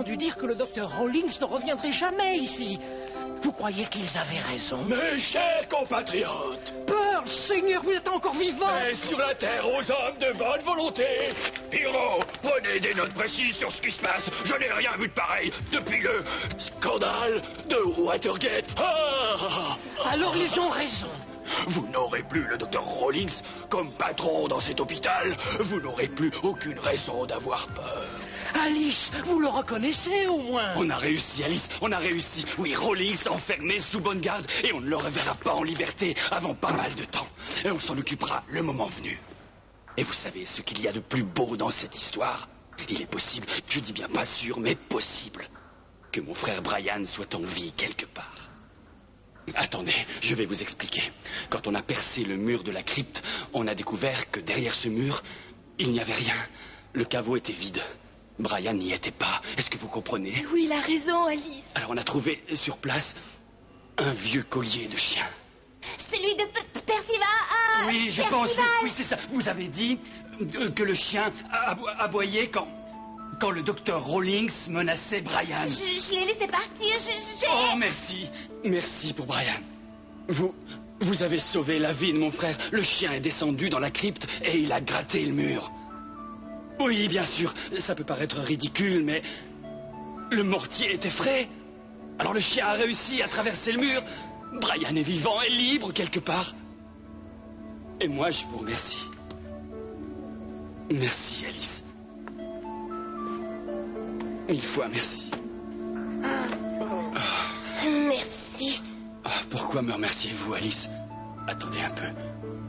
entendu dire que le docteur Rawlings ne reviendrait jamais ici. Vous croyez qu'ils avaient raison? Mes chers compatriotes! Pearl, Seigneur, vous êtes encore vivant! Et sur la terre aux hommes de bonne volonté! Pyro, prenez des notes précises sur ce qui se passe. Je n'ai rien vu de pareil depuis le scandale de Watergate. Alors ils ont raison. Vous n'aurez plus le docteur Rawlings comme patron dans cet hôpital. Vous n'aurez plus aucune raison d'avoir peur. Alice, vous le reconnaissez au moins? On a réussi, Alice, on a réussi. Oui, Rawlings enfermé sous bonne garde et on ne le reverra pas en liberté avant pas mal de temps. Et on s'en occupera le moment venu. Et vous savez ce qu'il y a de plus beau dans cette histoire? Il est possible, je dis bien pas sûr, mais possible, que mon frère Brian soit en vie quelque part. Attendez, je vais vous expliquer. Quand on a percé le mur de la crypte, on a découvert que derrière ce mur, il n'y avait rien. Le caveau était vide. Brian n'y était pas. Est-ce que vous comprenez? Oui, il a raison, Alice. Alors on a trouvé sur place un vieux collier de chien. Celui de Percival. Oui, je pense. Oui, c'est ça. Vous avez dit que le chien aboyait quand le docteur Rawlings menaçait Brian. Je l'ai laissé partir. Oh, merci. Merci pour Brian. Vous avez sauvé la vie de mon frère. Le chien est descendu dans la crypte et il a gratté le mur. Oui, bien sûr, ça peut paraître ridicule, mais le mortier était frais. Alors le chien a réussi à traverser le mur. Brian est vivant et libre quelque part. Et moi, je vous remercie. Merci, Alice. 1000 fois merci. Merci. Pourquoi me remerciez-vous, Alice? Attendez un peu.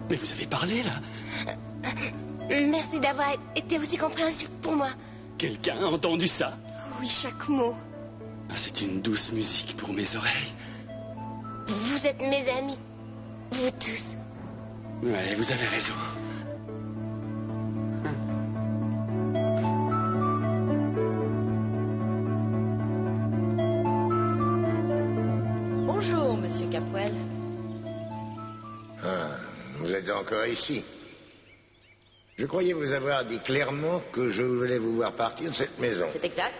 Mais vous avez parlé, là? Merci d'avoir été aussi compréhensif pour moi. Quelqu'un a entendu ça? Oui, chaque mot. C'est une douce musique pour mes oreilles. Vous êtes mes amis. Vous tous. Ouais, vous avez raison. Bonjour, monsieur Capwell. Vous êtes encore ici. Je croyais vous avoir dit clairement que je voulais vous voir partir de cette maison. C'est exact.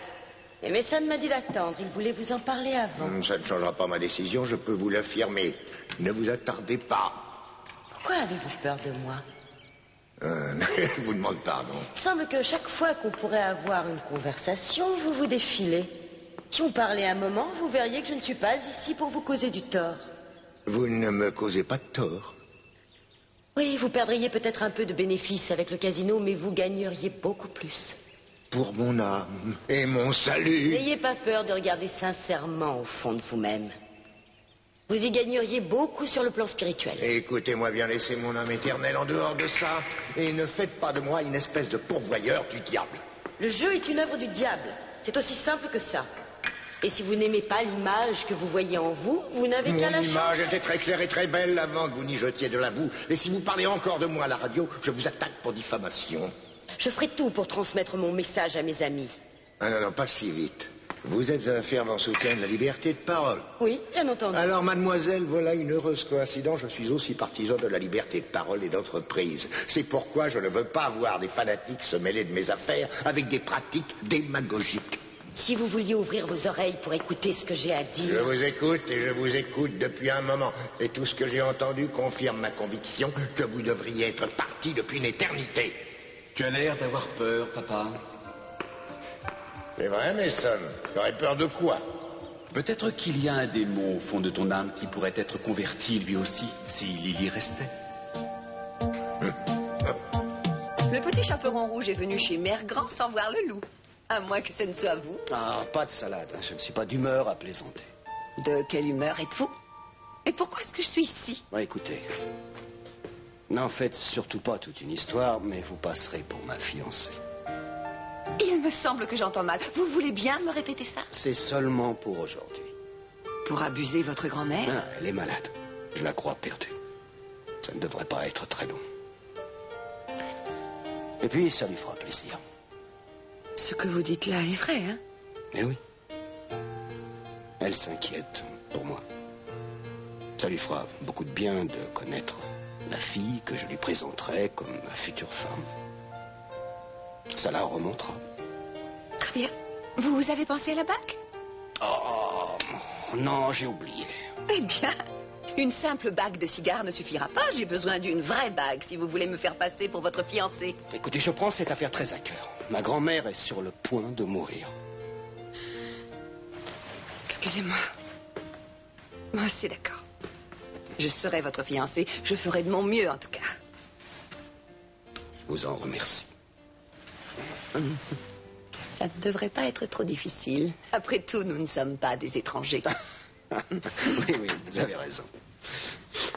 Et Mason m'a dit d'attendre. Il voulait vous en parler avant. Ça ne changera pas ma décision, je peux vous l'affirmer. Ne vous attardez pas. Pourquoi avez-vous peur de moi? Je vous demande pardon. Il semble que chaque fois qu'on pourrait avoir une conversation, vous vous défilez. Si on parlait un moment, vous verriez que je ne suis pas ici pour vous causer du tort. Vous ne me causez pas de tort. Oui, vous perdriez peut-être un peu de bénéfices avec le casino, mais vous gagneriez beaucoup plus. Pour mon âme et mon salut. N'ayez pas peur de regarder sincèrement au fond de vous-même. Vous y gagneriez beaucoup sur le plan spirituel. Écoutez-moi bien, laissez mon âme éternelle en dehors de ça, et ne faites pas de moi une espèce de pourvoyeur du diable. Le jeu est une œuvre du diable. C'est aussi simple que ça. Et si vous n'aimez pas l'image que vous voyez en vous, vous n'avez qu'à la changer. Mon image était très claire et très belle avant que vous n'y jetiez de la boue. Et si vous parlez encore de moi à la radio, je vous attaque pour diffamation. Je ferai tout pour transmettre mon message à mes amis. Ah non, pas si vite. Vous êtes un fervent soutien de la liberté de parole. Oui, bien entendu. Alors, mademoiselle, voilà une heureuse coïncidence. Je suis aussi partisan de la liberté de parole et d'entreprise. C'est pourquoi je ne veux pas voir des fanatiques se mêler de mes affaires avec des pratiques démagogiques. Si vous vouliez ouvrir vos oreilles pour écouter ce que j'ai à dire... Je vous écoute et je vous écoute depuis un moment. Et tout ce que j'ai entendu confirme ma conviction que vous devriez être parti depuis une éternité. Tu as l'air d'avoir peur, papa. C'est vrai, Mason. J'aurais peur de quoi? Peut-être qu'il y a un démon au fond de ton âme qui pourrait être converti lui aussi, si Lily restait. Le petit chaperon rouge est venu chez Mère Grand sans voir le loup. À moins que ce ne soit vous. Ah, pas de salade. Je ne suis pas d'humeur à plaisanter. De quelle humeur êtes-vous? Et pourquoi est-ce que je suis ici? Bah, écoutez, n'en faites surtout pas toute une histoire, mais vous passerez pour ma fiancée. Il me semble que j'entends mal. Vous voulez bien me répéter ça? C'est seulement pour aujourd'hui. Pour abuser votre grand-mère? Ah, elle est malade. Je la crois perdue. Ça ne devrait pas être très long. Et puis, ça lui fera plaisir. Ce que vous dites là est vrai, hein? Eh oui. Elle s'inquiète pour moi. Ça lui fera beaucoup de bien de connaître la fille que je lui présenterai comme ma future femme. Ça la remontera. Très bien. Vous avez pensé à la bague? Oh, non, j'ai oublié. Eh bien, une simple bague de cigare ne suffira pas. J'ai besoin d'une vraie bague si vous voulez me faire passer pour votre fiancé. Écoutez, je prends cette affaire très à cœur. Ma grand-mère est sur le point de mourir. Excusez-moi. Moi, c'est d'accord. Je serai votre fiancé. Je ferai de mon mieux, en tout cas. Je vous en remercie. Ça ne devrait pas être trop difficile. Après tout, nous ne sommes pas des étrangers. Oui, vous avez raison.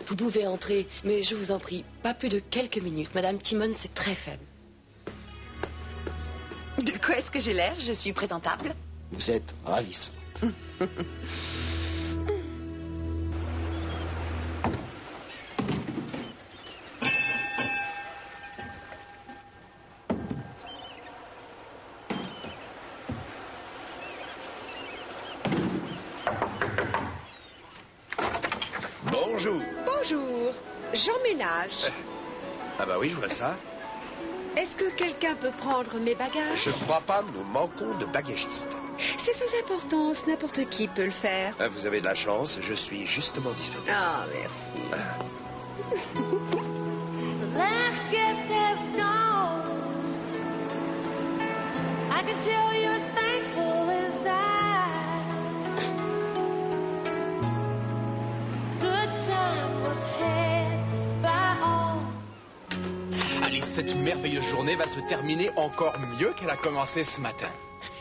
Vous pouvez entrer, mais je vous en prie, pas plus de quelques minutes. Madame Timon, c'est très faible. De quoi est-ce que j'ai l'air? Je suis présentable. Vous êtes ravissante. Bonjour. Bonjour, j'emménage. Ah bah oui, je vois ça. Est-ce que quelqu'un peut prendre mes bagages? Je crois pas, nous manquons de bagagistes. C'est sans importance, n'importe qui peut le faire. Ah, vous avez de la chance, je suis justement disponible. Ah, merci. Last guest has gone. I can tell you're as thankful as I. Good time was had by all. Alice, cette merveilleuse journée va se terminer encore mieux qu'elle a commencé ce matin.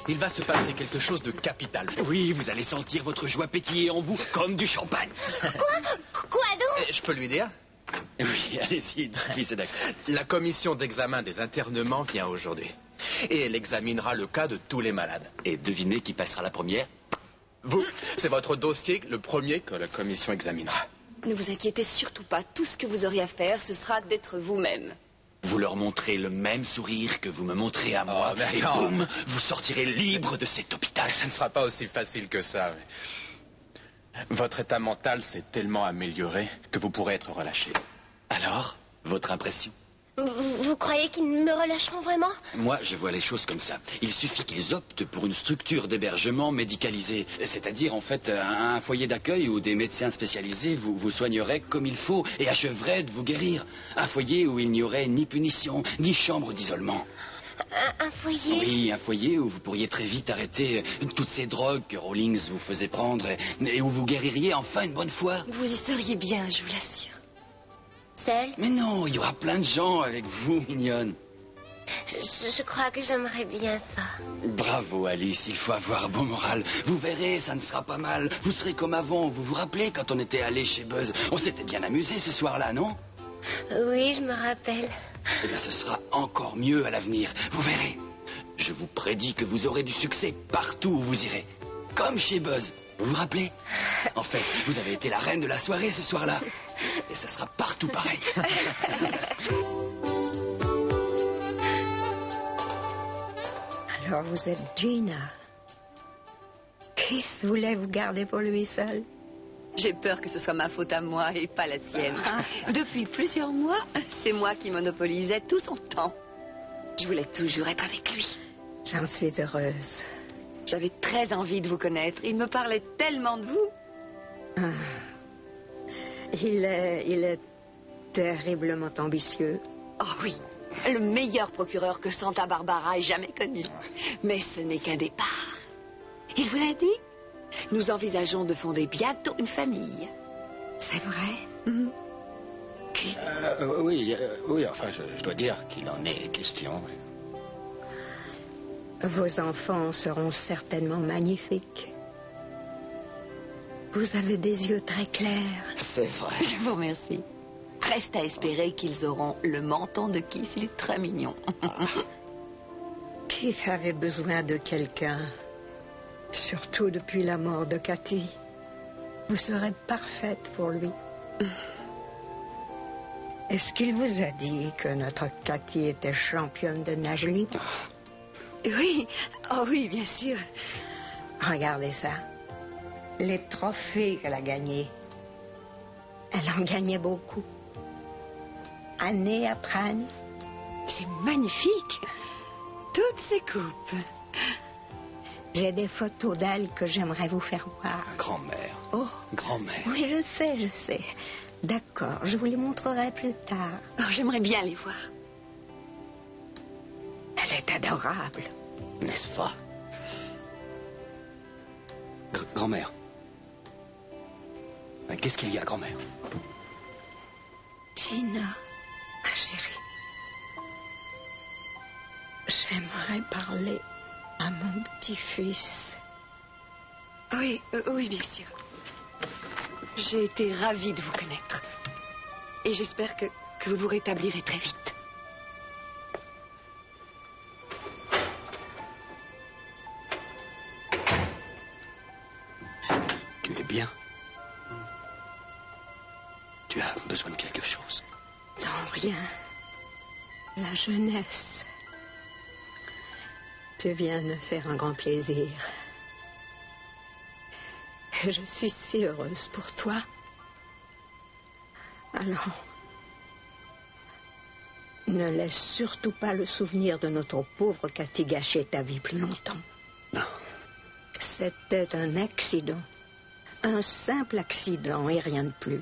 Il va se passer quelque chose de capital. Oui, vous allez sentir votre joie pétiller en vous comme du champagne. Quoi donc? Je peux lui dire? Oui, allez-y, oui, c'est d'accord. La commission d'examen des internements vient aujourd'hui. Et elle examinera le cas de tous les malades. Et devinez qui passera la première? Vous, c'est votre dossier, le premier que la commission examinera. Ne vous inquiétez surtout pas. Tout ce que vous aurez à faire, ce sera d'être vous-même. Vous leur montrez le même sourire que vous me montrez à moi. mais et attends. boum, vous sortirez libre de cet hôpital. Ça ne sera pas aussi facile que ça. Votre état mental s'est tellement amélioré que vous pourrez être relâché. Alors, votre impression? Vous croyez qu'ils me relâcheront vraiment? Moi, je vois les choses comme ça. Il suffit qu'ils optent pour une structure d'hébergement médicalisée. C'est-à-dire, en fait, un foyer d'accueil où des médecins spécialisés vous soigneraient comme il faut et achèveraient de vous guérir. Un foyer où il n'y aurait ni punition, ni chambre d'isolement. Un foyer? Oui, un foyer où vous pourriez très vite arrêter toutes ces drogues que Rawlings vous faisait prendre et où vous guéririez enfin une bonne fois. Vous y seriez bien, je vous l'assure. Seule? Mais non, il y aura plein de gens avec vous, mignonne. Je crois que j'aimerais bien ça. Bravo, Alice, il faut avoir bon moral. Vous verrez, ça ne sera pas mal. Vous serez comme avant. Vous vous rappelez quand on était allé chez Buzz? On s'était bien amusé ce soir-là, non? Oui, je me rappelle. Eh bien, ce sera encore mieux à l'avenir. Vous verrez. Je vous prédis que vous aurez du succès partout où vous irez. Comme chez Buzz. Vous vous rappelez? En fait, vous avez été la reine de la soirée ce soir-là. Et ça sera partout pareil. Alors vous êtes Gina. Keith voulait vous garder pour lui seul. J'ai peur que ce soit ma faute à moi et pas la sienne. Depuis plusieurs mois, c'est moi qui monopolisais tout son temps. Je voulais toujours être avec lui. J'en suis heureuse. J'avais très envie de vous connaître. Il me parlait tellement de vous. Il est terriblement ambitieux. Oh oui, le meilleur procureur que Santa Barbara ait jamais connu. Mais ce n'est qu'un départ. Il vous l'a dit? Nous envisageons de fonder bientôt une famille. C'est vrai? Oui, enfin, je dois dire qu'il en est question. Vos enfants seront certainement magnifiques. Vous avez des yeux très clairs. C'est vrai. Je vous remercie. Reste à espérer qu'ils auront le menton de Keith. Il est très mignon. Keith avait besoin de quelqu'un. Surtout depuis la mort de Cathy. Vous serez parfaite pour lui. Est-ce qu'il vous a dit que notre Cathy était championne de nage libre? Oui, oh oui, bien sûr. Regardez ça. Les trophées qu'elle a gagnés. Elle en gagnait beaucoup. Année après année. C'est magnifique. Toutes ces coupes. J'ai des photos d'elle que j'aimerais vous faire voir. Grand-mère. Oh. Grand-mère. Oui, je sais. D'accord, je vous les montrerai plus tard. Oh, j'aimerais bien les voir. Elle est adorable. N'est-ce pas? Grand-mère. Qu'est-ce qu'il y a, grand-mère? Gina, ma chérie. J'aimerais parler à mon petit-fils. Oui, oui, bien sûr. J'ai été ravie de vous connaître. Et j'espère que vous vous rétablirez très vite. Tu es bien? Tu as besoin de quelque chose? Non, rien. La jeunesse. Tu viens de me faire un grand plaisir. Et je suis si heureuse pour toi. Alors, ne laisse surtout pas le souvenir de notre pauvre Cathy gâcher ta vie plus longtemps. Non. C'était un accident. Un simple accident et rien de plus.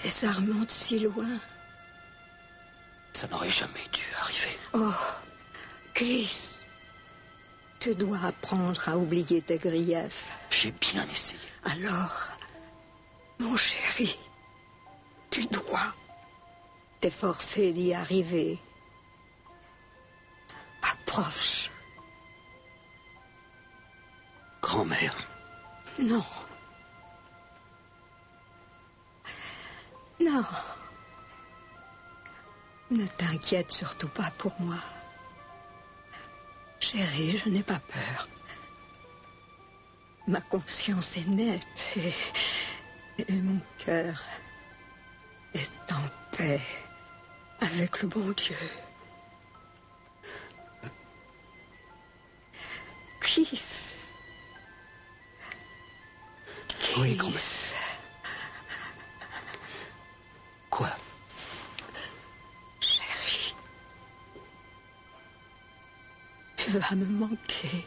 Et ça remonte si loin. Ça n'aurait jamais dû arriver. Oh, Chris, tu dois apprendre à oublier tes griefs. J'ai bien essayé. Alors, mon chéri, tu dois t'efforcer d'y arriver. Approche. Grand-mère. Non. Non. Ne t'inquiète surtout pas pour moi. Chérie, je n'ai pas peur. Ma conscience est nette et mon cœur est en paix avec le bon Dieu. Kiss. Oui, grand-mère. Quoi? Chérie, tu vas me manquer.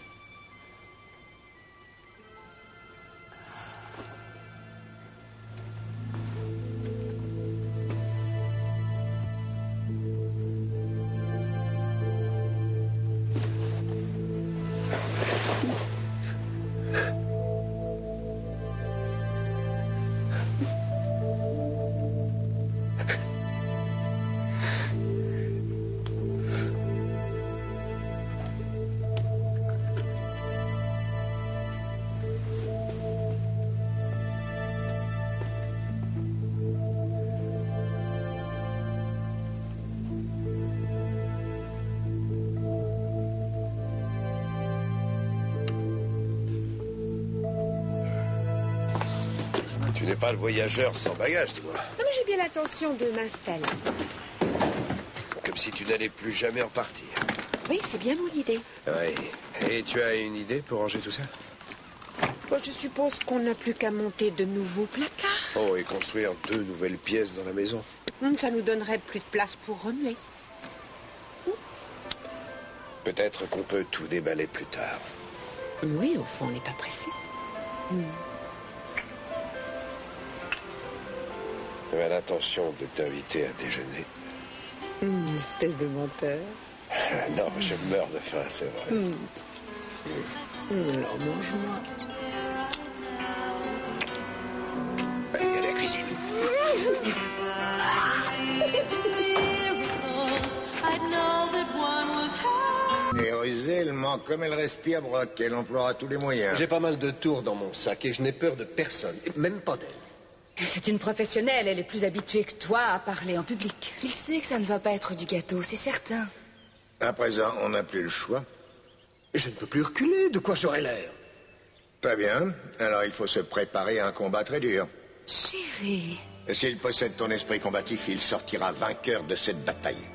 Tu n'es pas le voyageur sans bagage, toi. Non, mais j'ai bien l'intention de m'installer. Comme si tu n'allais plus jamais repartir. Oui, c'est bien mon idée. Oui. Et tu as une idée pour ranger tout ça? Bon, je suppose qu'on n'a plus qu'à monter de nouveaux placards. Oh, et construire 2 nouvelles pièces dans la maison. Ça nous donnerait plus de place pour remuer. Peut-être qu'on peut tout déballer plus tard. Oui, au fond, on n'est pas pressé. J'avais l'intention de t'inviter à déjeuner. Espèce de menteur. Non, je meurs de faim, c'est vrai. Alors, mange-moi. Allez, à la cuisine. Et Rosé, elle ment comme elle respire, Brock. Elle emploiera tous les moyens. J'ai pas mal de tours dans mon sac et je n'ai peur de personne, même pas d'elle. C'est une professionnelle, elle est plus habituée que toi à parler en public. Il sait que ça ne va pas être du gâteau, c'est certain. À présent, on n'a plus le choix. Je ne peux plus reculer, de quoi j'aurais l'air? Très bien. Alors il faut se préparer à un combat très dur. Chérie. S'il possède ton esprit combatif, il sortira vainqueur de cette bataille.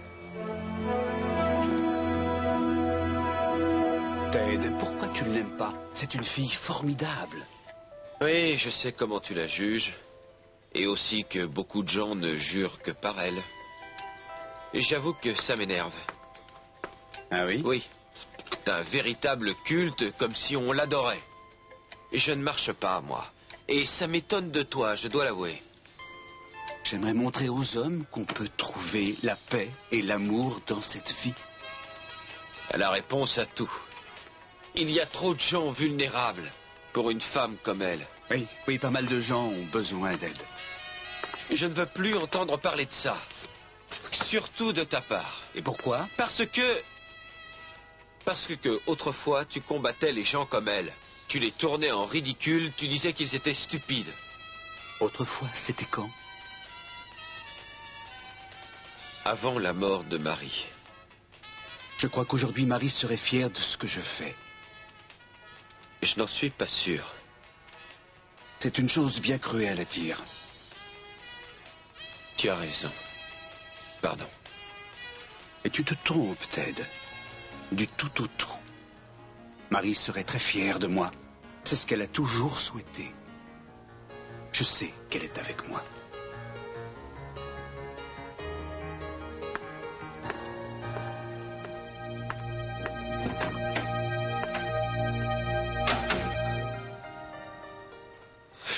Ted, pourquoi tu ne l'aimes pas? C'est une fille formidable. Oui, je sais comment tu la juges. Et aussi que beaucoup de gens ne jurent que par elle. Et j'avoue que ça m'énerve. Ah oui? Oui. un véritable culte, comme si on l'adorait. Et je ne marche pas, moi. Et ça m'étonne de toi, je dois l'avouer. J'aimerais montrer aux hommes qu'on peut trouver la paix et l'amour dans cette vie. La réponse à tout. Il y a trop de gens vulnérables pour une femme comme elle. Oui, pas mal de gens ont besoin d'aide. Je ne veux plus entendre parler de ça. Surtout de ta part. Et pourquoi? Parce que autrefois, tu combattais les gens comme elle. Tu les tournais en ridicule, tu disais qu'ils étaient stupides. Autrefois, c'était quand? Avant la mort de Marie. Je crois qu'aujourd'hui, Marie serait fière de ce que je fais. Je n'en suis pas sûr. C'est une chose bien cruelle à dire. Tu as raison. Pardon. Et tu te trompes, Ted. Du tout au tout. Marie serait très fière de moi. C'est ce qu'elle a toujours souhaité. Je sais qu'elle est avec moi.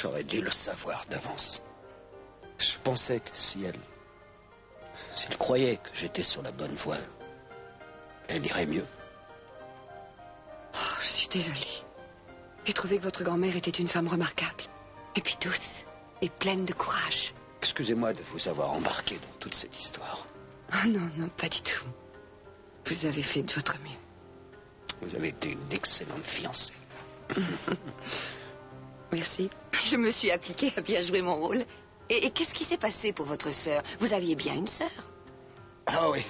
J'aurais dû le savoir d'avance. Je pensais que s'il croyait que j'étais sur la bonne voie, elle irait mieux. Oh, je suis désolée. J'ai trouvé que votre grand-mère était une femme remarquable. Et puis douce. Et pleine de courage. Excusez-moi de vous avoir embarqué dans toute cette histoire. Oh non, pas du tout. Vous avez fait de votre mieux. Vous avez été une excellente fiancée. Merci. Je me suis appliquée à bien jouer mon rôle. Et qu'est-ce qui s'est passé pour votre sœur? Vous aviez bien une sœur? Ah oui,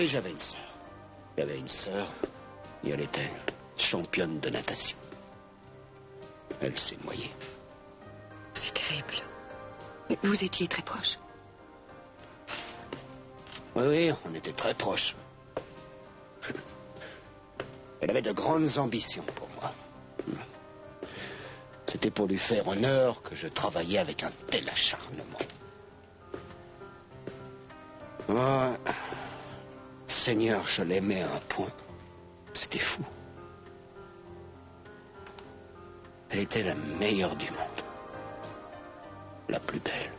j'avais une sœur. J'avais une sœur et elle était championne de natation. Elle s'est noyée. C'est terrible. Vous étiez très proches? Oui, on était très proches. Elle avait de grandes ambitions pour moi. C'était pour lui faire honneur que je travaillais avec un tel acharnement. Oh, Seigneur, je l'aimais à un point. C'était fou. Elle était la meilleure du monde. La plus belle.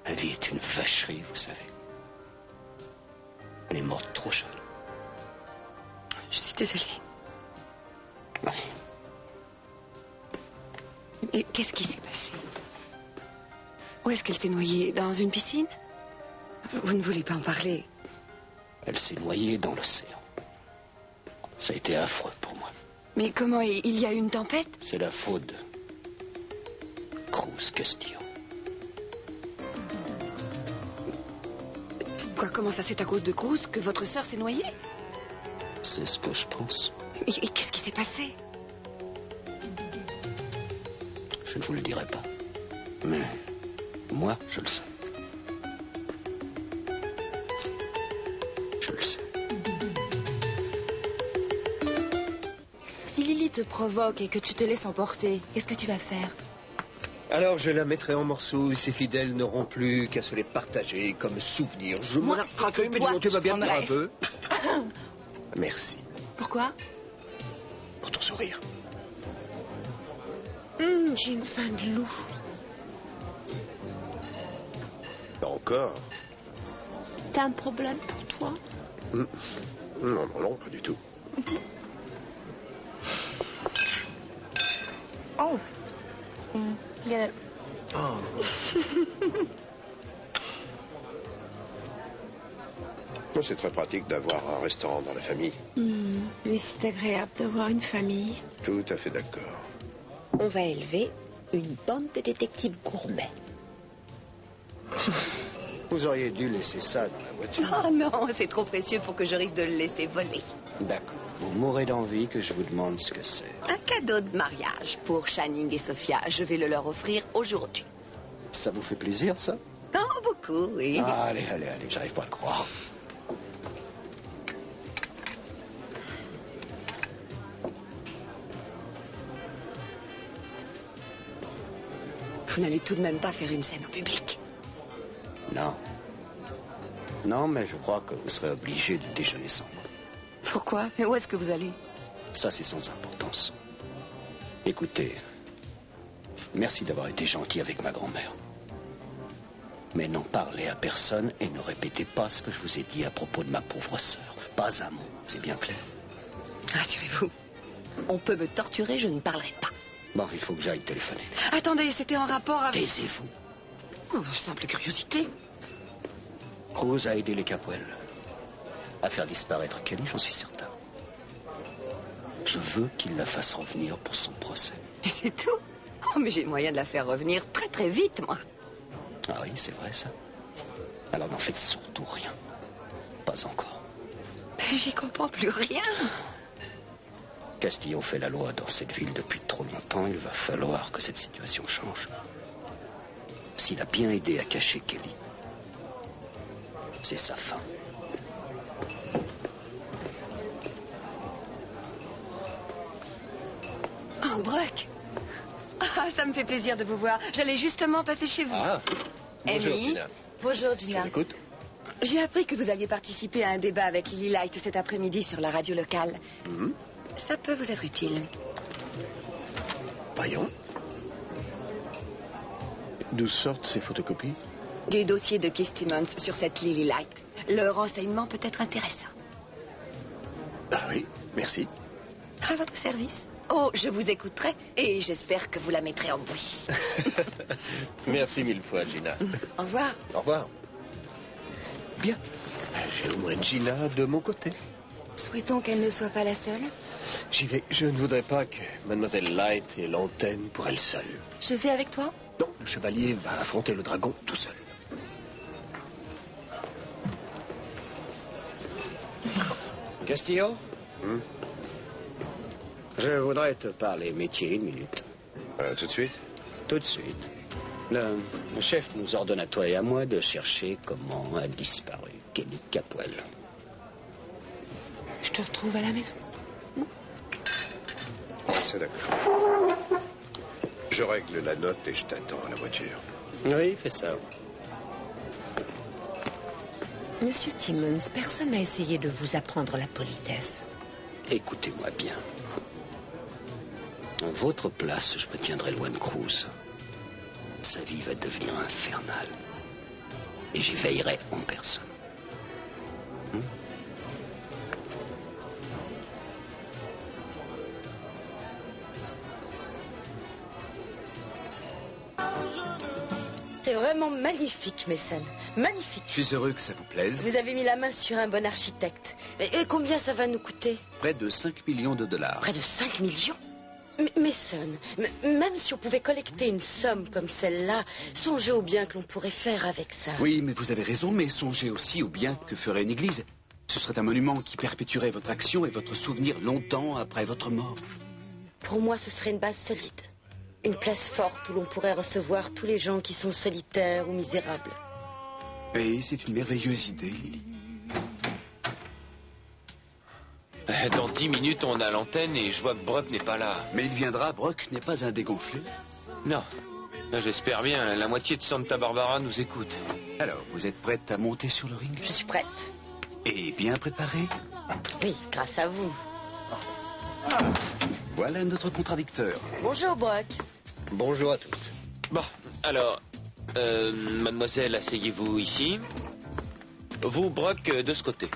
La vie est une vacherie, vous savez. Elle est morte trop jeune. Je suis désolée. Oui. Et qu'est-ce qui s'est passé? Où est-ce qu'elle s'est noyée? Dans une piscine? Vous ne voulez pas en parler? Elle s'est noyée dans l'océan. Ça a été affreux pour moi. Mais comment? Il y a eu une tempête? C'est la faute de Cruz Castillo. Quoi, comment ça, c'est à cause de Cruz que votre sœur s'est noyée? C'est ce que je pense. Et qu'est-ce qui s'est passé? Je ne vous le dirai pas. Mais moi, je le sais. Je le sais. Si Lily te provoque et que tu te laisses emporter, qu'est-ce que tu vas faire? Alors je la mettrai en morceaux et ses fidèles n'auront plus qu'à se les partager comme souvenir. Je m'en attraperai, mais dis-moi, tu vas bien faire un peu? Merci. Pourquoi? Pour ton sourire. J'ai une faim de loup. Encore? T'as un problème pour toi? Non, pas du tout. Oh. Get it. C'est très pratique d'avoir un restaurant dans la famille. Oui, c'est agréable d'avoir une famille. Tout à fait d'accord. On va élever une bande de détectives gourmets. Vous auriez dû laisser ça dans la voiture. Oh non, c'est trop précieux pour que je risque de le laisser voler. D'accord. Vous mourrez d'envie que je vous demande ce que c'est. Un cadeau de mariage pour Channing et Sophia. Je vais le leur offrir aujourd'hui. Ça vous fait plaisir, ça? Oh, beaucoup, oui. Ah, allez, j'arrive pas à le croire. Vous n'allez tout de même pas faire une scène en public? Non. Non, mais je crois que vous serez obligé de déjeuner sans moi. Pourquoi? Mais où est-ce que vous allez? Ça, c'est sans importance. Écoutez, merci d'avoir été gentil avec ma grand-mère. Mais n'en parlez à personne et ne répétez pas ce que je vous ai dit à propos de ma pauvre sœur. Pas un mot, c'est bien clair. Rassurez-vous, on peut me torturer, je ne parlerai pas. Bon, il faut que j'aille téléphoner. Attendez, c'était en rapport avec... Taisez-vous. Oh, simple curiosité. Cruz a aidé les Capwell à faire disparaître Kelly, j'en suis certain. Je veux qu'il la fasse revenir pour son procès. Et c'est tout? Oh, mais j'ai moyen de la faire revenir très très vite, moi. Ah oui, c'est vrai ça. Alors n'en faites surtout rien. Pas encore. J'y comprends plus rien. Castillo fait la loi dans cette ville depuis trop longtemps. Il va falloir que cette situation change. S'il a bien aidé à cacher Kelly, c'est sa fin. Oh, Brock. Ah, ça me fait plaisir de vous voir. J'allais justement passer chez vous. Ah, bonjour, Amy. Gina. Bonjour, Gina. Je vous écoute. J'ai appris que vous alliez participer à un débat avec Lily Light cet après-midi sur la radio locale. Ça peut vous être utile. Voyons. D'où sortent ces photocopies? Du dossier de Keith Timmons sur cette Lily Light. Le renseignement peut être intéressant. Ah oui, merci. À votre service. Oh, je vous écouterai et j'espère que vous la mettrez en bouillie. Merci mille fois, Gina. Au revoir. Au revoir. Bien. J'ai au moins Gina de mon côté. Souhaitons qu'elle ne soit pas la seule. J'y vais. Je ne voudrais pas que Mademoiselle Light ait l'antenne pour elle seule. Je vais avec toi? Non, le chevalier va affronter le dragon tout seul. Castillo? Je voudrais te parler métier une minute. Tout de suite? Tout de suite. Le chef nous ordonne à toi et à moi de chercher comment a disparu Kelly Capwell. Je te retrouve à la maison. C'est d'accord. Je règle la note et je t'attends à la voiture. Oui, fais ça. Monsieur Timmons, personne n'a essayé de vous apprendre la politesse. Écoutez-moi bien. À votre place, je me tiendrai loin de Cruz. Sa vie va devenir infernale. Et j'y veillerai en personne. C'est vraiment magnifique, Mason. Magnifique. Je suis heureux que ça vous plaise. Vous avez mis la main sur un bon architecte. Et combien ça va nous coûter? Près de 5 millions de dollars. Près de 5 millions? Mason, même si on pouvait collecter une somme comme celle-là, songez au bien que l'on pourrait faire avec ça. Oui, mais vous avez raison, mais songez aussi au bien que ferait une église. Ce serait un monument qui perpétuerait votre action et votre souvenir longtemps après votre mort. Pour moi, ce serait une base solide. Une place forte où l'on pourrait recevoir tous les gens qui sont solitaires ou misérables. Et c'est une merveilleuse idée, Lily. Dans 10 minutes, on a l'antenne et je vois que Brock n'est pas là. Mais il viendra, Brock n'est pas un dégonflé. Non. J'espère bien, la moitié de Santa Barbara nous écoute. Alors, vous êtes prête à monter sur le ring? Je suis prête. Et bien préparée? Oui, grâce à vous. Voilà notre contradicteur. Bonjour, Brock. Bonjour à tous. Bon, alors, mademoiselle, asseyez-vous ici. Vous, Brock, de ce côté.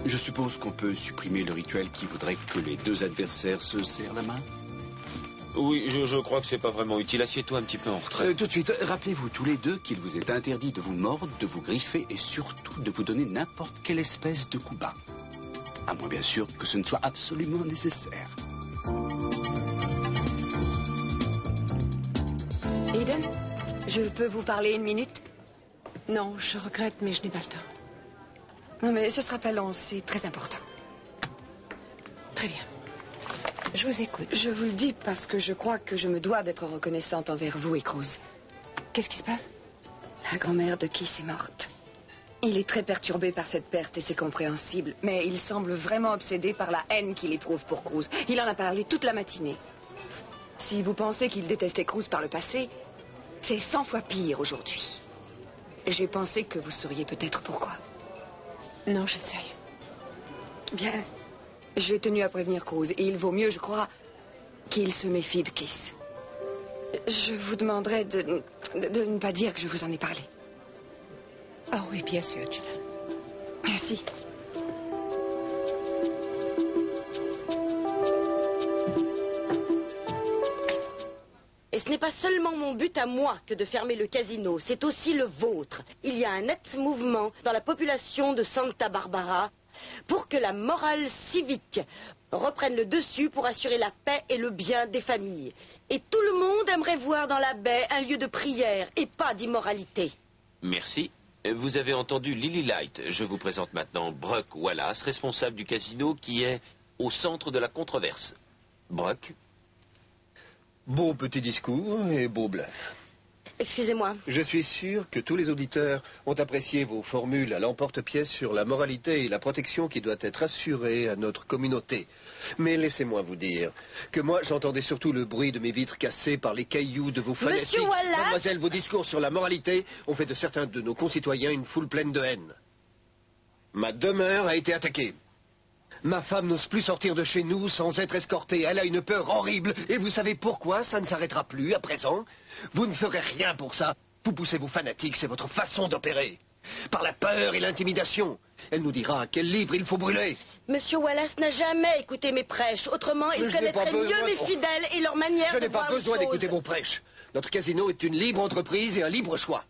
Je suppose qu'on peut supprimer le rituel qui voudrait que les deux adversaires se serrent la main? Oui, je crois que c'est pas vraiment utile. Assieds-toi un petit peu en retrait. Tout de suite, rappelez-vous tous les deux qu'il vous est interdit de vous mordre, de vous griffer et surtout de vous donner n'importe quelle espèce de coup bas. À moins bien sûr que ce ne soit absolument nécessaire. Eden, je peux vous parler une minute? Non, je regrette, mais je n'ai pas le temps. Non, mais ce sera pas long, c'est très important. Très bien. Je vous écoute. Je vous le dis parce que je crois que je me dois d'être reconnaissante envers vous et Cruz. Qu'est-ce qui se passe? La grand-mère de Keith est morte. Il est très perturbé par cette perte et c'est compréhensible, mais il semble vraiment obsédé par la haine qu'il éprouve pour Cruz. Il en a parlé toute la matinée. Si vous pensez qu'il détestait Cruz par le passé, C'est 100 fois pire aujourd'hui. J'ai pensé que vous sauriez peut-être pourquoi. Non, je ne sais rien. Bien, j'ai tenu à prévenir Cruz, et il vaut mieux, je crois, qu'il se méfie de Kiss. Je vous demanderai de ne pas dire que je vous en ai parlé. Ah oui, bien sûr, Gina. Merci. Et ce n'est pas seulement mon but à moi que de fermer le casino, c'est aussi le vôtre. Il y a un net mouvement dans la population de Santa Barbara pour que la morale civique reprenne le dessus pour assurer la paix et le bien des familles. Et tout le monde aimerait voir dans la baie un lieu de prière et pas d'immoralité. Merci. Vous avez entendu Lily Light. Je vous présente maintenant Bruck Wallace, responsable du casino qui est au centre de la controverse. Bruck. Beau petit discours et beau bluff. Excusez-moi. Je suis sûr que tous les auditeurs ont apprécié vos formules à l'emporte-pièce sur la moralité et la protection qui doit être assurée à notre communauté. Mais laissez-moi vous dire que moi, j'entendais surtout le bruit de mes vitres cassées par les cailloux de vos fanatiques. Monsieur Wallace. Mademoiselle, vos discours sur la moralité ont fait de certains de nos concitoyens une foule pleine de haine. Ma demeure a été attaquée. Ma femme n'ose plus sortir de chez nous sans être escortée. Elle a une peur horrible. Et vous savez pourquoi ça ne s'arrêtera plus à présent? Vous ne ferez rien pour ça. Vous poussez vos fanatiques, c'est votre façon d'opérer. Par la peur et l'intimidation. Elle nous dira quel livre il faut brûler. Monsieur Wallace n'a jamais écouté mes prêches. Autrement, il connaîtrait mieux mes fidèles et leur manière de voir les choses. Je n'ai pas besoin d'écouter vos prêches. Notre casino est une libre entreprise et un libre choix.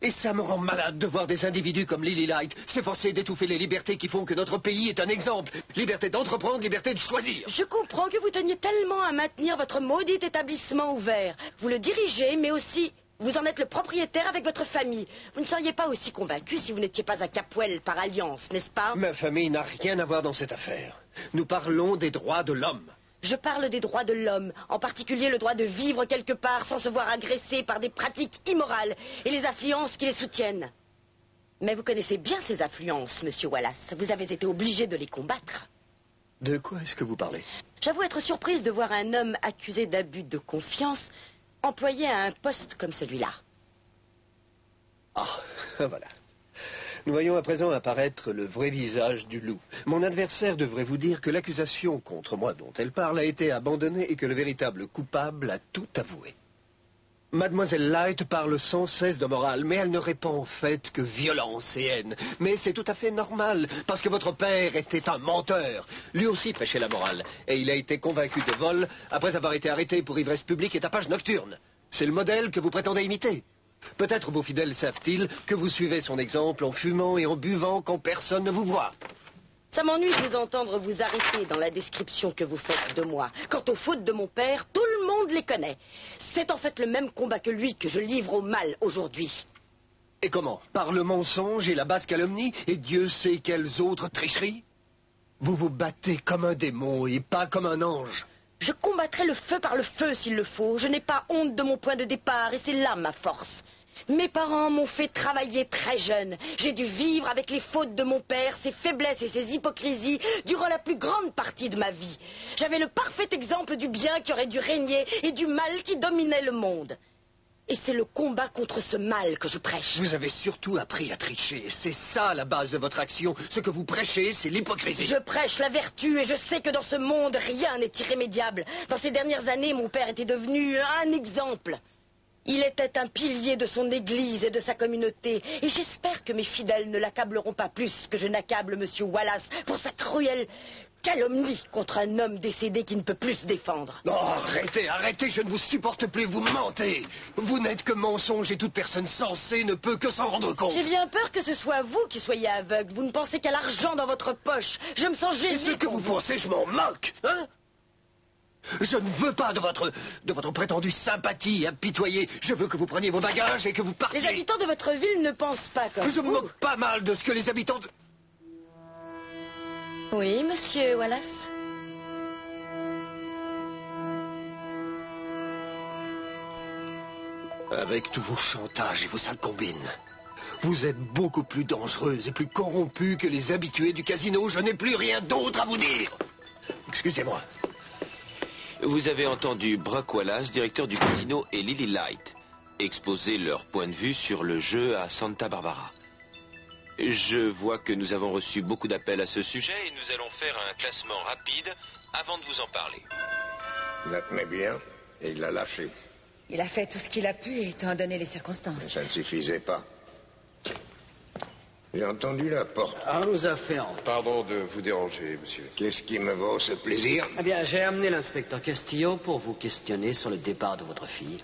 Et ça me rend malade de voir des individus comme Lily Light s'efforcer d'étouffer les libertés qui font que notre pays est un exemple. Liberté d'entreprendre, liberté de choisir. Je comprends que vous teniez tellement à maintenir votre maudit établissement ouvert. Vous le dirigez, mais aussi vous en êtes le propriétaire avec votre famille. Vous ne seriez pas aussi convaincu si vous n'étiez pas à Capwell par alliance, n'est-ce pas? Ma famille n'a rien à voir dans cette affaire. Nous parlons des droits de l'homme. Je parle des droits de l'homme, en particulier le droit de vivre quelque part sans se voir agressé par des pratiques immorales et les influences qui les soutiennent. Mais vous connaissez bien ces influences, Monsieur Wallace. Vous avez été obligé de les combattre. De quoi est-ce que vous parlez? J'avoue être surprise de voir un homme accusé d'abus de confiance employé à un poste comme celui-là. Ah, voilà. Nous voyons à présent apparaître le vrai visage du loup. Mon adversaire devrait vous dire que l'accusation contre moi dont elle parle a été abandonnée et que le véritable coupable a tout avoué. Mademoiselle Light parle sans cesse de morale, mais elle ne répand en fait que violence et haine. Mais c'est tout à fait normal, parce que votre père était un menteur. Lui aussi prêchait la morale, et il a été convaincu de vol après avoir été arrêté pour ivresse publique et tapage nocturne. C'est le modèle que vous prétendez imiter. Peut-être vos fidèles savent-ils que vous suivez son exemple en fumant et en buvant quand personne ne vous voit. Ça m'ennuie de vous entendre vous arrêter dans la description que vous faites de moi. Quant aux fautes de mon père, tout le monde les connaît. C'est en fait le même combat que lui que je livre au mal aujourd'hui. Et comment? Par le mensonge et la basse calomnie et Dieu sait quelles autres tricheries? Vous vous battez comme un démon et pas comme un ange. Je combattrai le feu par le feu s'il le faut. Je n'ai pas honte de mon point de départ et c'est là ma force. Mes parents m'ont fait travailler très jeune. J'ai dû vivre avec les fautes de mon père, ses faiblesses et ses hypocrisies durant la plus grande partie de ma vie. J'avais le parfait exemple du bien qui aurait dû régner et du mal qui dominait le monde. Et c'est le combat contre ce mal que je prêche. Vous avez surtout appris à tricher. C'est ça la base de votre action. Ce que vous prêchez, c'est l'hypocrisie. Je prêche la vertu et je sais que dans ce monde, rien n'est irrémédiable. Dans ces dernières années, mon père était devenu un exemple. Il était un pilier de son église et de sa communauté. Et j'espère que mes fidèles ne l'accableront pas plus que je n'accable Monsieur Wallace pour sa cruelle calomnie contre un homme décédé qui ne peut plus se défendre. Non, arrêtez, arrêtez, je ne vous supporte plus, vous mentez. Vous n'êtes que mensonge et toute personne sensée ne peut que s'en rendre compte. J'ai bien peur que ce soit vous qui soyez aveugle. Vous ne pensez qu'à l'argent dans votre poche. Je me sens gêné. Et ce que vous pensez, je m'en moque, hein? Je ne veux pas de votre prétendue sympathie apitoyée. Je veux que vous preniez vos bagages et que vous partiez. Les habitants de votre ville ne pensent pas comme vous. Je me moque pas mal de ce que les habitants de... Oui, Monsieur Wallace. Avec tous vos chantages et vos sales combines, vous êtes beaucoup plus dangereuse et plus corrompue que les habitués du casino. Je n'ai plus rien d'autre à vous dire. Excusez-moi. Vous avez entendu Bruck Wallace, directeur du casino, et Lily Light. exposer leur point de vue sur le jeu à Santa Barbara. Je vois que nous avons reçu beaucoup d'appels à ce sujet et nous allons faire un classement rapide avant de vous en parler. Il la tenait bien et il l'a lâché. Il a fait tout ce qu'il a pu, étant donné les circonstances. Mais ça ne suffisait pas. J'ai entendu la porte. À nos affaires. Pardon de vous déranger, monsieur. Qu'est-ce qui me vaut ce plaisir? Eh bien, j'ai amené l'inspecteur Castillo pour vous questionner sur le départ de votre fille.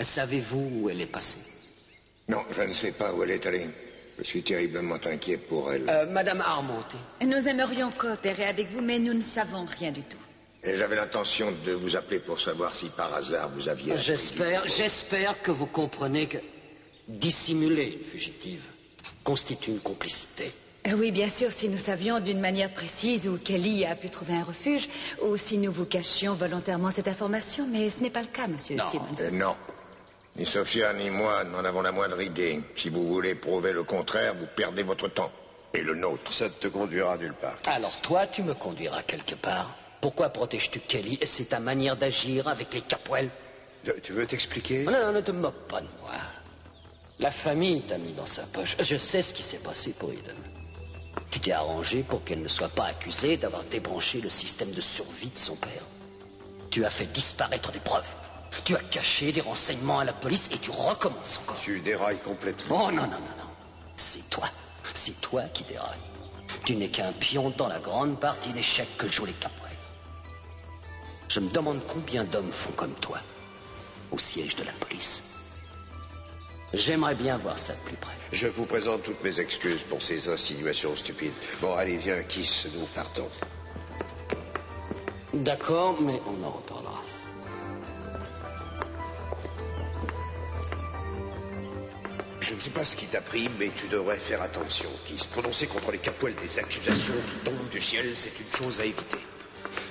Savez-vous où elle est passée? Non, je ne sais pas où elle est allée. Je suis terriblement inquiet pour elle. Madame Armonte. Nous aimerions coopérer avec vous, mais nous ne savons rien du tout. Et j'avais l'intention de vous appeler pour savoir si par hasard vous aviez... J'espère que vous comprenez que dissimuler une fugitive constitue une complicité. Oui, bien sûr, si nous savions d'une manière précise où Kelly a pu trouver un refuge, ou si nous vous cachions volontairement cette information, mais ce n'est pas le cas, monsieur Stevens. Non. Ni Sophia ni moi n'en avons la moindre idée. Si vous voulez prouver le contraire, vous perdez votre temps. Et le nôtre. Ça ne te conduira nulle part. Alors toi, tu me conduiras quelque part. Pourquoi protèges-tu Kelly? C'est ta manière d'agir avec les Capwell. Tu veux t'expliquer? Non, ne te moque pas de moi. La famille t'a mis dans sa poche. Je sais ce qui s'est passé pour Eden. Tu t'es arrangé pour qu'elle ne soit pas accusée d'avoir débranché le système de survie de son père. Tu as fait disparaître des preuves. Tu as caché des renseignements à la police et tu recommences encore. Tu dérailles complètement. Oh non. C'est toi qui dérailles. Tu n'es qu'un pion dans la grande partie d'échecs que jouent les Capwell. Je me demande combien d'hommes font comme toi au siège de la police. J'aimerais bien voir ça de plus près. Je vous présente toutes mes excuses pour ces insinuations stupides. Bon, allez, viens, Kiss, nous partons. D'accord, mais on en reparlera. Je ne sais pas ce qui t'a pris, mais tu devrais faire attention, Kiss. Prononcer contre les Capwell des accusations qui tombent du ciel, c'est une chose à éviter.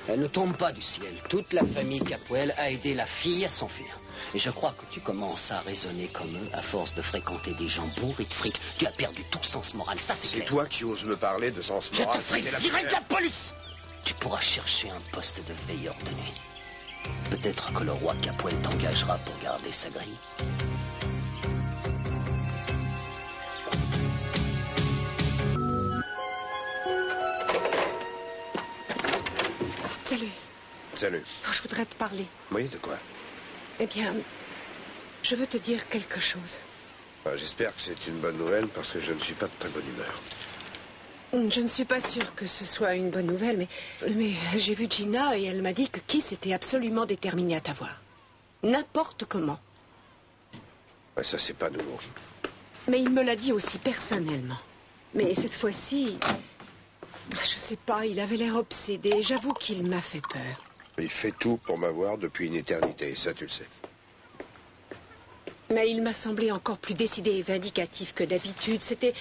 Elle ne tombe pas du ciel. Toute la famille Capwell a aidé la fille à s'enfuir. Et je crois que tu commences à raisonner comme eux à force de fréquenter des gens bourrés de fric. Tu as perdu tout sens moral, ça c'est clair. C'est toi qui oses me parler de sens moral. Je te ferai virer de la police. Tu pourras chercher un poste de veilleur de nuit. Peut-être que le roi Capwell t'engagera pour garder sa grille. Salut. Salut. Oh, je voudrais te parler. Oui, de quoi? Eh bien, je veux te dire quelque chose. J'espère que c'est une bonne nouvelle parce que je ne suis pas de très bonne humeur. Je ne suis pas sûre que ce soit une bonne nouvelle, mais j'ai vu Gina et elle m'a dit que Kiss était absolument déterminé à t'avoir. N'importe comment. Ça, c'est pas nouveau. Mais il me l'a dit aussi personnellement. Mais cette fois-ci, je sais pas, il avait l'air obsédé. J'avoue qu'il m'a fait peur. Il fait tout pour m'avoir depuis une éternité, ça tu le sais. Mais il m'a semblé encore plus décidé et vindicatif que d'habitude. C'était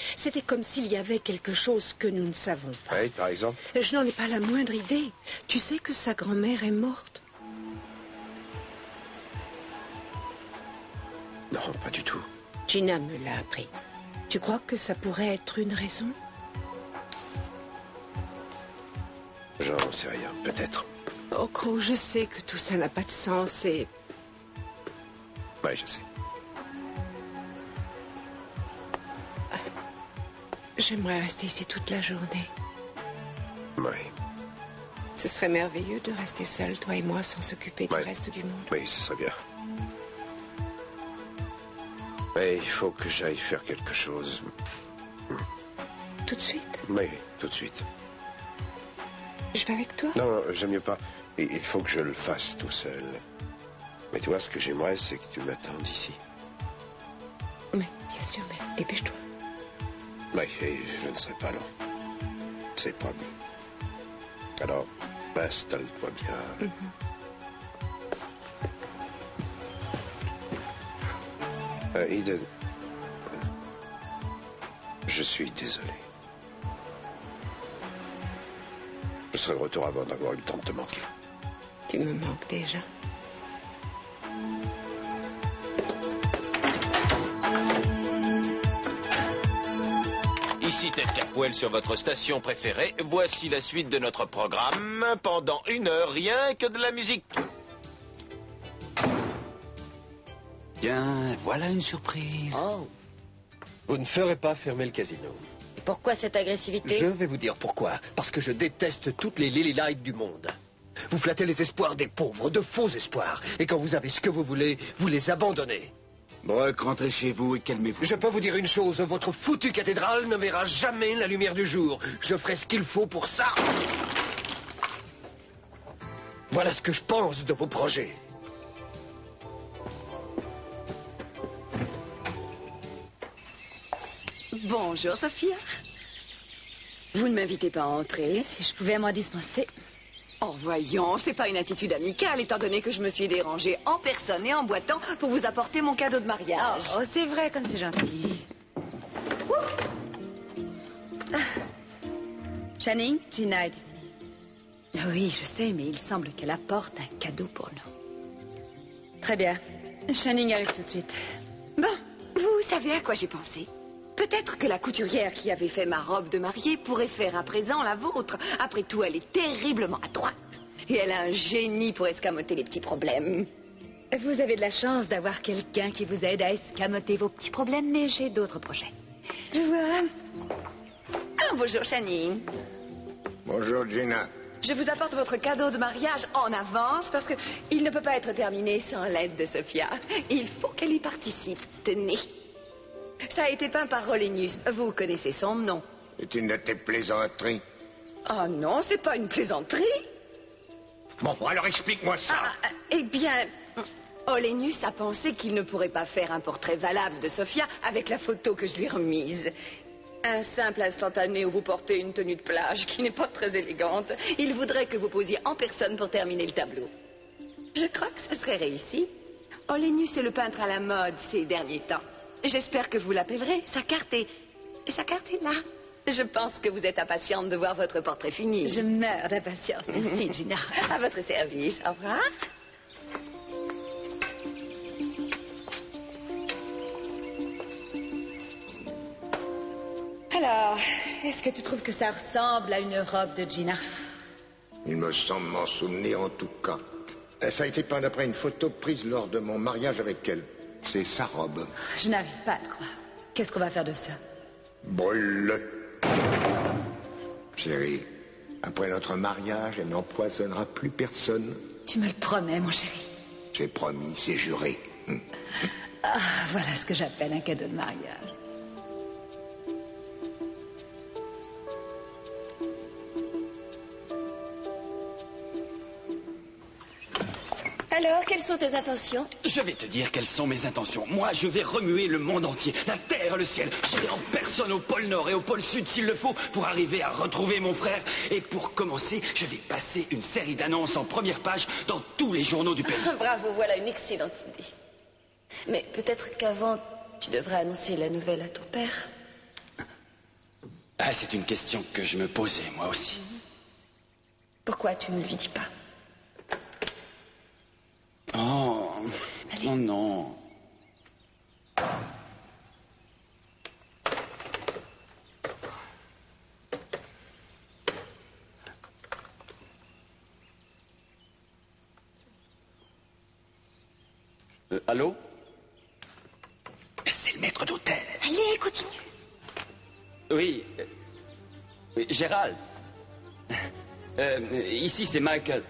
comme s'il y avait quelque chose que nous ne savons pas. Oui, par exemple? Je n'en ai pas la moindre idée. Tu sais que sa grand-mère est morte? Non, pas du tout. Gina me l'a appris. Tu crois que ça pourrait être une raison? J'en sais rien, peut-être. Oh, Crow, je sais que tout ça n'a pas de sens et... Oui, je sais. J'aimerais rester ici toute la journée. Oui. Ce serait merveilleux de rester seuls, toi et moi, sans s'occuper du reste du monde. Oui, ce serait bien. Mais il faut que j'aille faire quelque chose. Tout de suite? Oui, tout de suite. Je vais avec toi? Non, j'aime mieux pas. Il faut que je le fasse tout seul. Mais tu vois, ce que j'aimerais, c'est que tu m'attendes ici. Oui, bien sûr, mais dépêche-toi. Oui, et je ne serai pas long. C'est promis. Alors, installe-toi bien. Eden, je suis désolé. Je serai de retour avant d'avoir eu le temps de te manquer. Tu me manques déjà. Ici Ted Capwell sur votre station préférée. Voici la suite de notre programme. Pendant 1 heure, rien que de la musique. Bien, voilà une surprise. Oh. Vous ne ferez pas fermer le casino. Pourquoi cette agressivité? Je vais vous dire pourquoi. Parce que je déteste toutes les Lily Light du monde. Vous flattez les espoirs des pauvres, de faux espoirs. Et quand vous avez ce que vous voulez, vous les abandonnez. Brock, rentrez chez vous et calmez-vous. Je peux vous dire une chose, votre foutue cathédrale ne verra jamais la lumière du jour. Je ferai ce qu'il faut pour ça. Voilà ce que je pense de vos projets. Bonjour, Sophia. Vous ne m'invitez pas à entrer? Si je pouvais m'en dispenser. Oh, voyons, c'est pas une attitude amicale, étant donné que je me suis dérangée en personne et en boitant pour vous apporter mon cadeau de mariage. Oh, c'est vrai, comme c'est gentil. Channing, Gina est ici. Oui, je sais, mais il semble qu'elle apporte un cadeau pour nous. Très bien. Channing arrive tout de suite. Bon, vous savez à quoi j'ai pensé? Peut-être que la couturière qui avait fait ma robe de mariée pourrait faire à présent la vôtre. Après tout, elle est terriblement adroite. Et elle a un génie pour escamoter les petits problèmes. Vous avez de la chance d'avoir quelqu'un qui vous aide à escamoter vos petits problèmes, mais j'ai d'autres projets. Je vois. Ah, bonjour, Channing. Bonjour, Gina. Je vous apporte votre cadeau de mariage en avance parce que il ne peut pas être terminé sans l'aide de Sophia. Il faut qu'elle y participe. Tenez. Ça a été peint par Rolenius. Vous connaissez son nom. C'est une de tes plaisanteries. Oh non, c'est pas une plaisanterie. Bon, alors explique-moi ça. Eh bien, Olenius a pensé qu'il ne pourrait pas faire un portrait valable de Sophia avec la photo que je lui ai remise. Un simple instantané où vous portez une tenue de plage qui n'est pas très élégante. Il voudrait que vous posiez en personne pour terminer le tableau. Je crois que ça serait réussi. Olenius est le peintre à la mode ces derniers temps. J'espère que vous l'appellerez. Sa carte est là. Je pense que vous êtes impatiente de voir votre portrait fini. Je meurs d'impatience. Merci, Gina. À votre service. Au revoir. Alors, est-ce que tu trouves que ça ressemble à une robe de Gina? Il me semble m'en souvenir en tout cas. Ça a été peint d'après une photo prise lors de mon mariage avec elle. C'est sa robe. Je n'arrive pas à te croire. Qu'est-ce qu'on va faire de ça? Brûle-le. Chérie, après notre mariage, elle n'empoisonnera plus personne. Tu me le promets, mon chéri. J'ai promis, c'est juré. Ah, voilà ce que j'appelle un cadeau de mariage. Alors, quelles sont tes intentions? Je vais te dire quelles sont mes intentions. Moi, je vais remuer le monde entier, la terre, le ciel. J'irai en personne au pôle Nord et au pôle Sud s'il le faut pour arriver à retrouver mon frère. Et pour commencer, je vais passer une série d'annonces en première page dans tous les journaux du pays. Bravo, voilà une excellente idée. Mais peut-être qu'avant, tu devrais annoncer la nouvelle à ton père. Ah, c'est une question que je me posais, moi aussi. Pourquoi tu ne lui dis pas? Oh, non, non. Allô? C'est le maître d'hôtel. Allez, continue. Oui. Oui, Gérald. Ici, c'est Michael.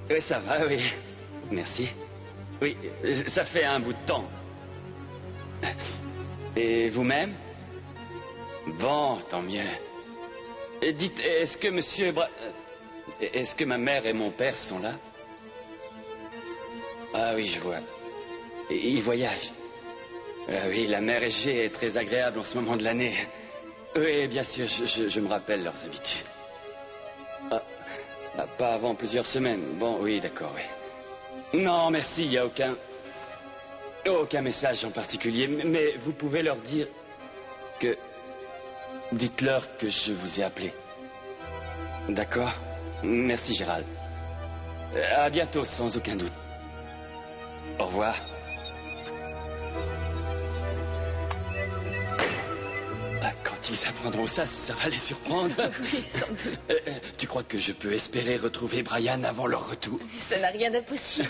Oui, ça va, oui. Merci. Oui, ça fait un bout de temps. Et vous-même? Bon, tant mieux. Et dites, est-ce que est-ce que ma mère et mon père sont là? Ah oui, je vois. Ils voyagent. Ah oui, la mer Égée est très agréable en ce moment de l'année. Oui, bien sûr, je me rappelle leurs habitudes. Ah, pas avant plusieurs semaines. Bon, oui, d'accord, oui. Non, merci, il n'y a aucun message en particulier. Mais vous pouvez leur dire que... Dites-leur que je vous ai appelé. D'accord? Merci, Gérald. À bientôt, sans aucun doute. Au revoir. Quand ils apprendront ça, ça va les surprendre. Oui, sans doute. Tu crois que je peux espérer retrouver Brian avant leur retour? Ça n'a rien d'impossible.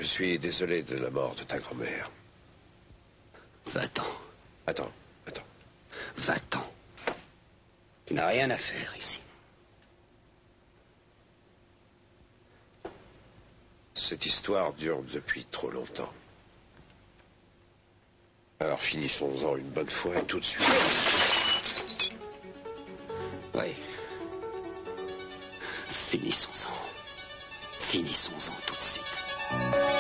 suis désolé de la mort de ta grand-mère. Va-t'en. Attends. Va-t'en. Tu n'as rien à faire ici. Cette histoire dure depuis trop longtemps. Alors finissons-en une bonne fois et tout de suite. Oui. Finissons-en. Finissons-en tout de suite.